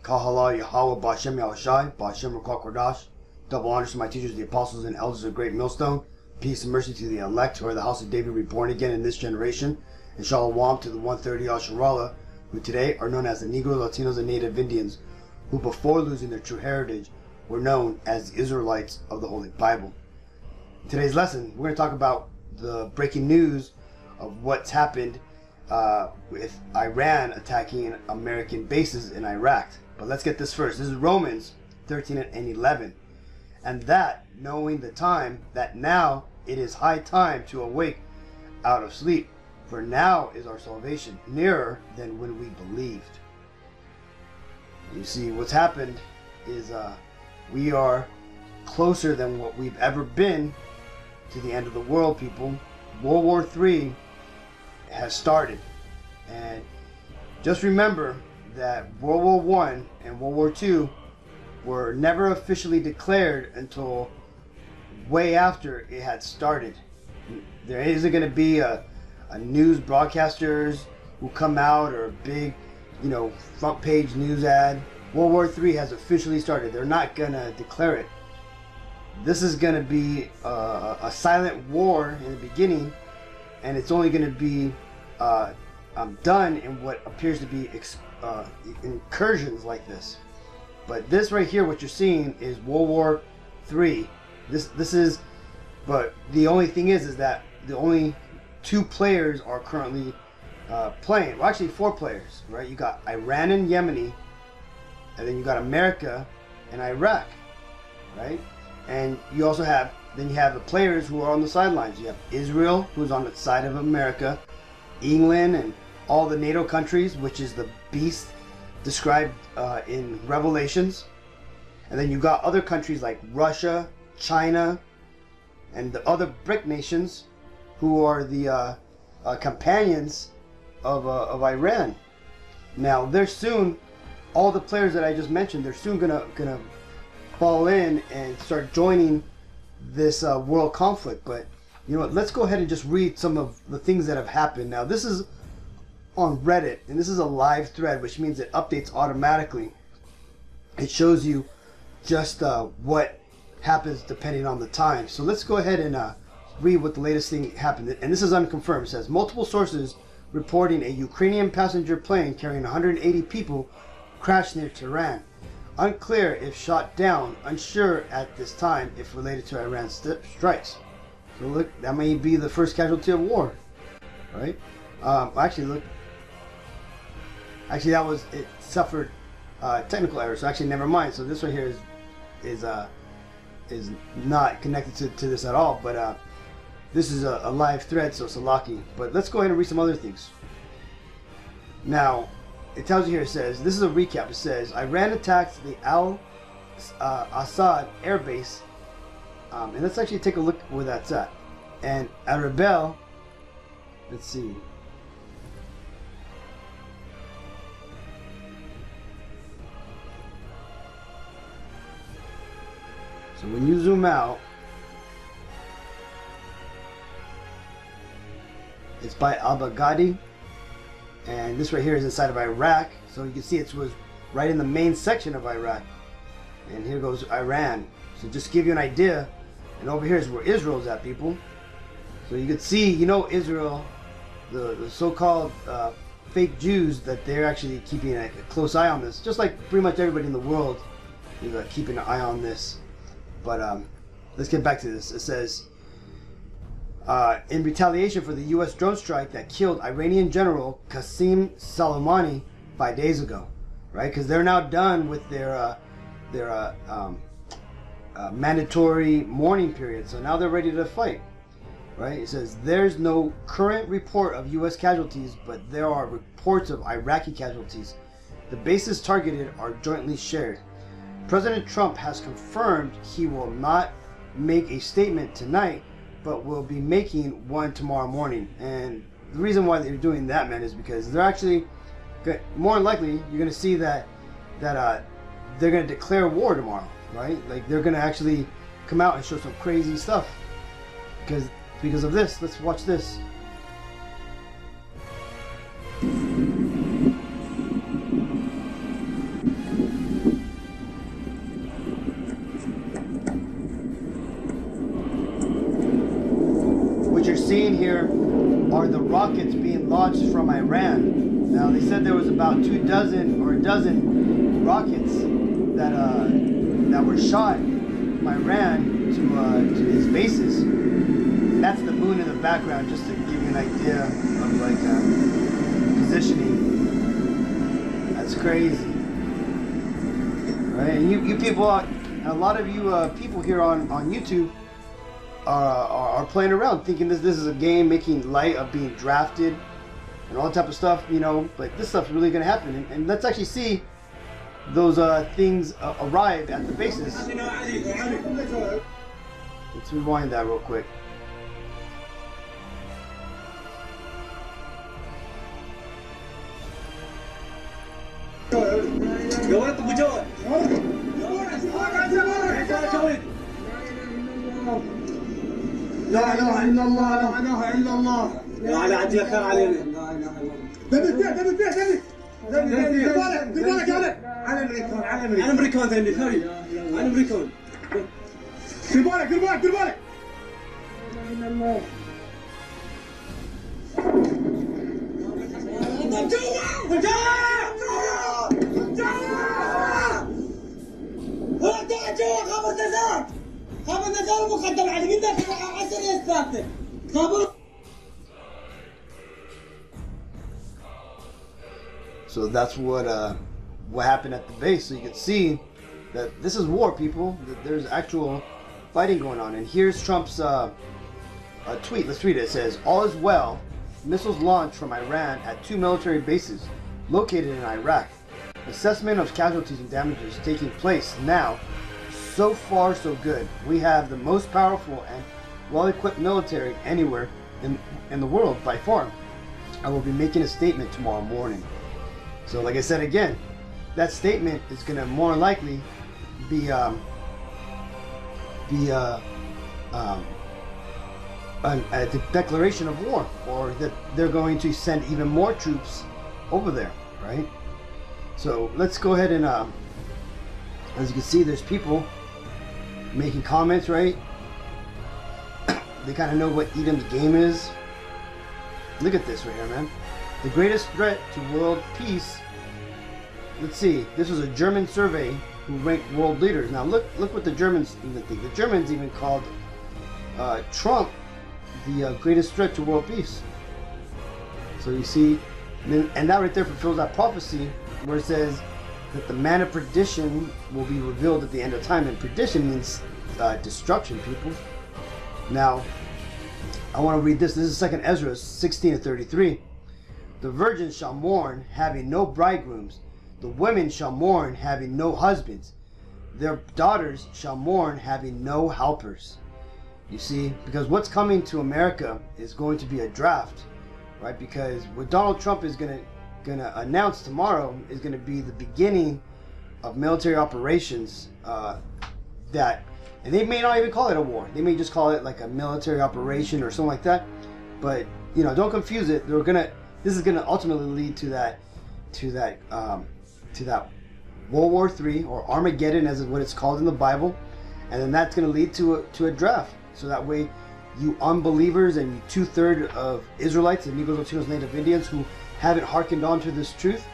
Kahala Yahweh Bashem Yahushai, Bashem Rakal Kodash. Double honors to my teachers, the apostles and elders of Great Millstone. Peace and mercy to the elect who are the house of David reborn again in this generation. And Shalom to the 130 Asherallah, who today are known as the Negro, Latinos, and Native Indians, who before losing their true heritage were known as the Israelites of the Holy Bible. In today's lesson, we're going to talk about the breaking news of what's happened with Iran attacking American bases in Iraq. But let's get this first. This is Romans 13 and 11. And that, knowing the time, that now it is high time to awake out of sleep. For now is our salvation nearer than when we believed. You see, what's happened is we are closer than what we've ever been to the end of the world, people. World War III has started. And just remember that World War I and World War II were never officially declared until way after it had started. There isn't going to be a news broadcasters who come out or a big, front page news ad. World War III has officially started. They're not going to declare it. This is going to be a silent war in the beginning, and it's only going to be done in what appears to be incursions like this. But this right here, what you're seeing, is World War III. This is, but the only thing is that the only two players are currently playing. Well, actually 4 players, right? You got Iran and Yemeni, and then you got America and Iraq, right? And you also have, then you have the players who are on the sidelines. You have Israel, who's on the side of America, England, and all the NATO countries, which is the beast described in Revelations. And then you got other countries like Russia, China, and the other BRIC nations, who are the companions of Iran. Now, they're soon, all the players that I just mentioned, they're soon gonna fall in and start joining this world conflict. But you know what? Let's go ahead and just read some of the things that have happened. Now, this is on Reddit, and this is a live thread, which means it updates automatically. It shows you just what happens depending on the time. So let's go ahead and read what the latest thing happened. And this is unconfirmed. It says multiple sources reporting a Ukrainian passenger plane carrying 180 people crashed near Tehran. Unclear if shot down. Unsure at this time if related to Iran's strikes. So look, that may be the first casualty of war, right? Actually, that was, it suffered technical error. So actually, never mind. So this right here is not connected to this at all. But this is a live thread, so Salaki. But let's go ahead and read some other things. Now, it tells you here, it says, this is a recap. It says, Iran attacked the Al-Assad air base. And let's actually take a look where that's at. And Arabel, let's see. So when you zoom out, it's by al-Baghdadi, and this right here is inside of Iraq. So you can see it was right in the main section of Iraq, and here goes Iran. So just to give you an idea, and over here is where Israel's at, people. So you can see, Israel, the so-called fake Jews, that they're actually keeping a close eye on this, just like pretty much everybody in the world is keeping an eye on this. But let's get back to this. It says, in retaliation for the U.S. drone strike that killed Iranian General Qasem Soleimani 5 days ago, right? Because they're now done with their mandatory mourning period. So now they're ready to fight, right? It says, there's no current report of U.S. casualties, but there are reports of Iraqi casualties. The bases targeted are jointly shared. President Trump has confirmed he will not make a statement tonight, but will be making one tomorrow morning. And the reason why they're doing that, man, is because they're actually, more than likely, you're going to see that they're going to declare war tomorrow, right? Like, they're going to actually come out and show some crazy stuff because of this. Let's watch this. seeing here are the rockets being launched from Iran. Now they said there was about 24 or a dozen rockets that were shot from Iran to these bases. And that's the moon in the background, just to give you an idea of like positioning. That's crazy, right? And you people, a lot of you people here on YouTube are playing around, thinking this is a game, making light of being drafted and all that type of stuff, you know. But this stuff's really gonna happen, and let's actually see those things arrive at the bases. Let's rewind that real quick. لا اله الا الله لا اله الا الله لا لا عاد يخر علينا دبي بالك على الامريكان على الامريكان ثاني ثاني على الامريكان دير بالك لا اله الا الله جوا خبر نزار مقدم على مين داخل 10 ساعات خبر. So that's what happened at the base. So you can see that this is war, people. That there's actual fighting going on. And here's Trump's tweet. Let's read it. It says, "All is well. Missiles launched from Iran at 2 military bases located in Iraq. Assessment of casualties and damages taking place now. So far, so good. We have the most powerful and well-equipped military anywhere in the world by far. I will be making a statement tomorrow morning." So like I said again, that statement is going to more likely be a declaration of war, or that they're going to send even more troops over there, right? So let's go ahead and as you can see, there's people making comments, right? They kind of know what eating the game is. Look at this right here, man. The greatest threat to world peace. Let's see. This was a German survey who ranked world leaders. Now look what the Germans even think. The Germans even called Trump the greatest threat to world peace. So you see, and that right there fulfills that prophecy where it says that the man of perdition will be revealed at the end of time. And perdition means destruction, people. Now, I want to read this. This is 2nd Ezra 16:33. "The virgins shall mourn, having no bridegrooms. The women shall mourn, having no husbands. Their daughters shall mourn, having no helpers." You see, because what's coming to America is going to be a draft, right? Because what Donald Trump is gonna announce tomorrow is gonna be the beginning of military operations and they may not even call it a war. They may just call it like a military operation or something like that. But you know, don't confuse it. This is gonna ultimately lead to that World War III, or Armageddon, as is what it's called in the Bible, and then that's gonna lead to a draft. So that way, you unbelievers and you 2/3 of Israelites and Negroes, Latinos, Native Indians who haven't hearkened on to this truth,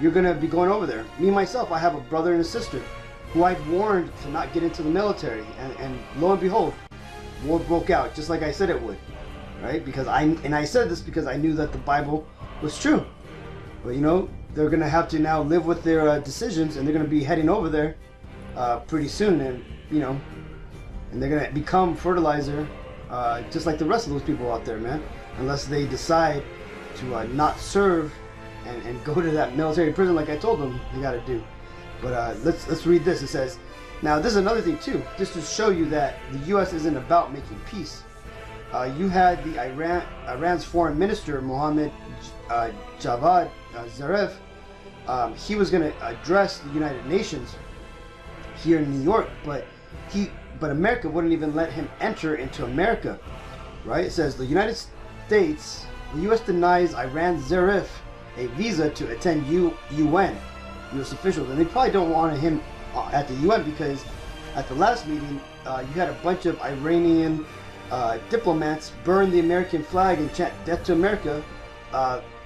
you're gonna be going over there. Me myself, I have a brother and a sister who I'd warned to not get into the military, and lo and behold, war broke out just like I said it would, right? Because I said this because I knew that the Bible was true. But you know, they're gonna have to now live with their decisions, and they're gonna be heading over there pretty soon, and you know, and they're gonna become fertilizer just like the rest of those people out there, man. Unless they decide to not serve and go to that military prison like I told them they got to do. But let's read this. It says, now this is another thing too, just to show you that the U.S. isn't about making peace. You had the Iran's foreign minister Mohammad Javad Zarif. He was going to address the United Nations here in New York, but America wouldn't even let him enter into America, right? It says the U.S. denies Iran Zarif a visa to attend UN, U.S. officials, and they probably don't want him at the UN because at the last meeting you had a bunch of Iranian diplomats burn the American flag and chant "Death to America"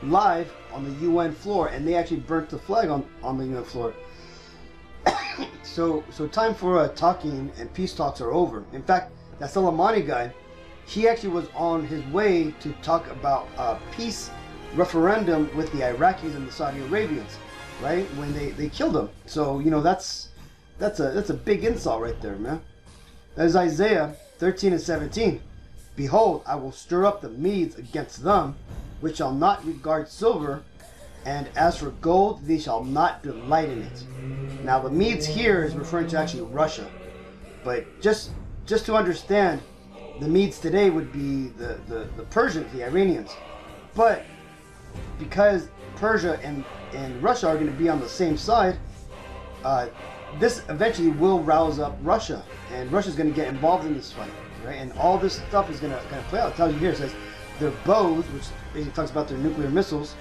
live on the UN floor, and they actually burnt the flag on the UN floor. So time for talking and peace talks are over. In fact, that Soleimani guy, he actually was on his way to talk about peace referendum with the Iraqis and the Saudi Arabians, right? When they killed him. So that's a big insult right there, man. That is Isaiah 13 and 17. Behold, I will stir up the Medes against them, which shall not regard silver, and as for gold, they shall not delight in it. Now the Medes here is referring to actually Russia, but just to understand, the Medes today would be the Persians, the Iranians. But because Persia and Russia are going to be on the same side, this eventually will rouse up Russia, and Russia's going to get involved in this fight, right? And all this stuff is going to play out. It tells you here, it says, their bows, which basically talks about their nuclear missiles,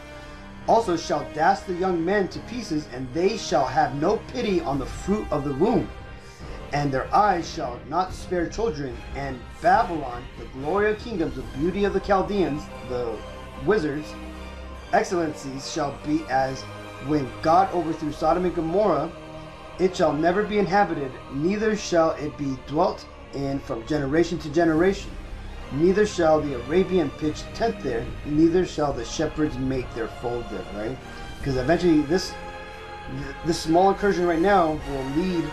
also shall dash the young men to pieces, and they shall have no pity on the fruit of the womb. And their eyes shall not spare children, and Babylon, the glory of kingdoms, the beauty of the Chaldeans, the wizards, excellencies shall be as when God overthrew Sodom and Gomorrah. It shall never be inhabited, neither shall it be dwelt in from generation to generation. Neither shall the Arabian pitch tent there, neither shall the shepherds make their fold there, right? Because eventually this small incursion right now will lead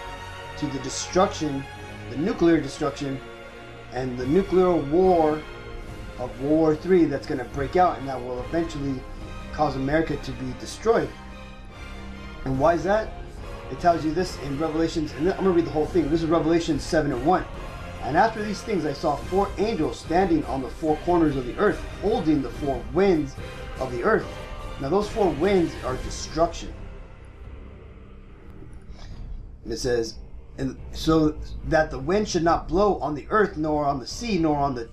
to the destruction, the nuclear destruction, and the nuclear war of World War III that's going to break out, and that will eventually cause America to be destroyed. And why is that? It tells you this in Revelations, and I'm going to read the whole thing. This is Revelation 7 and 1. And after these things I saw 4 angels standing on the 4 corners of the earth, holding the 4 winds of the earth. Now those 4 winds are destruction. And it says, and so that the wind should not blow on the earth, nor on the sea, nor on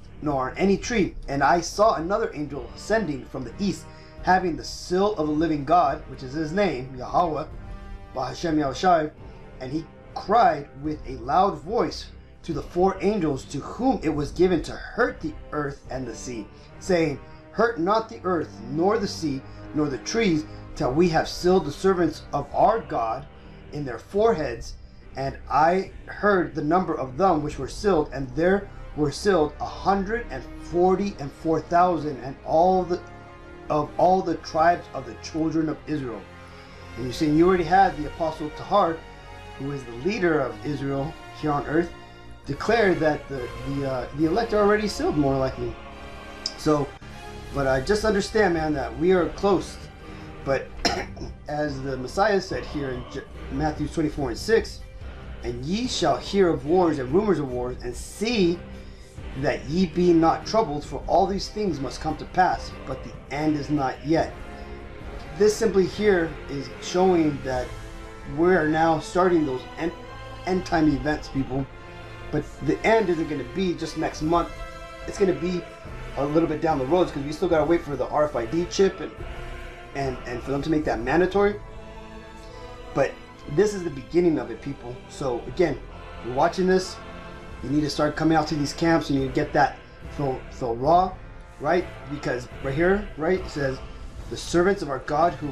any tree. And I saw another angel ascending from the east, having the seal of the living God, which is his name, Yahweh, Bahashem Yahushai, and he cried with a loud voice to the 4 angels to whom it was given to hurt the earth and the sea, saying, hurt not the earth, nor the sea, nor the trees, till we have sealed the servants of our God in their foreheads. And I heard the number of them which were sealed, and there were sealed 144,000, and all the tribes of the children of Israel. And you're saying you already had the apostle Tahar, who is the leader of Israel here on earth, declared that the elect are already sealed, more likely. So, but I just understand, man, that we are close. But as the Messiah said here in Matthew 24 and 6, and ye shall hear of wars and rumors of wars, and see that ye be not troubled, for all these things must come to pass, but the end is not yet. This simply here is showing that we are now starting those end time events, people. But the end isn't going to be just next month. It's going to be a little bit down the road, because we still got to wait for the RFID chip and for them to make that mandatory. But this is the beginning of it, people. So again, if you're watching this, you need to start coming out to these camps. You need to get that feel raw, right? Because right here, right, it says the servants of our God who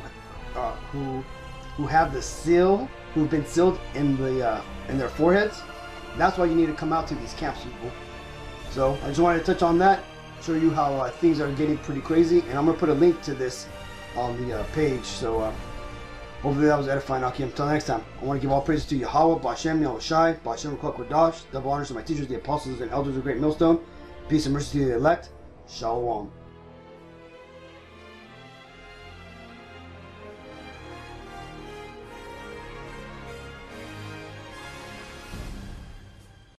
have the seal, who've been sealed in their foreheads. That's why you need to come out to these camps, people. So I just wanted to touch on that, show you how things are getting pretty crazy, and I'm gonna put a link to this on the page. So hopefully that was edifying. Okay, until next time, I want to give all praises to Yahweh, Bashem Yahushai, Bashem Ruach Kodash, double honors to my teachers, the apostles and elders of Great Millstone. Peace and mercy to the elect. Shalom.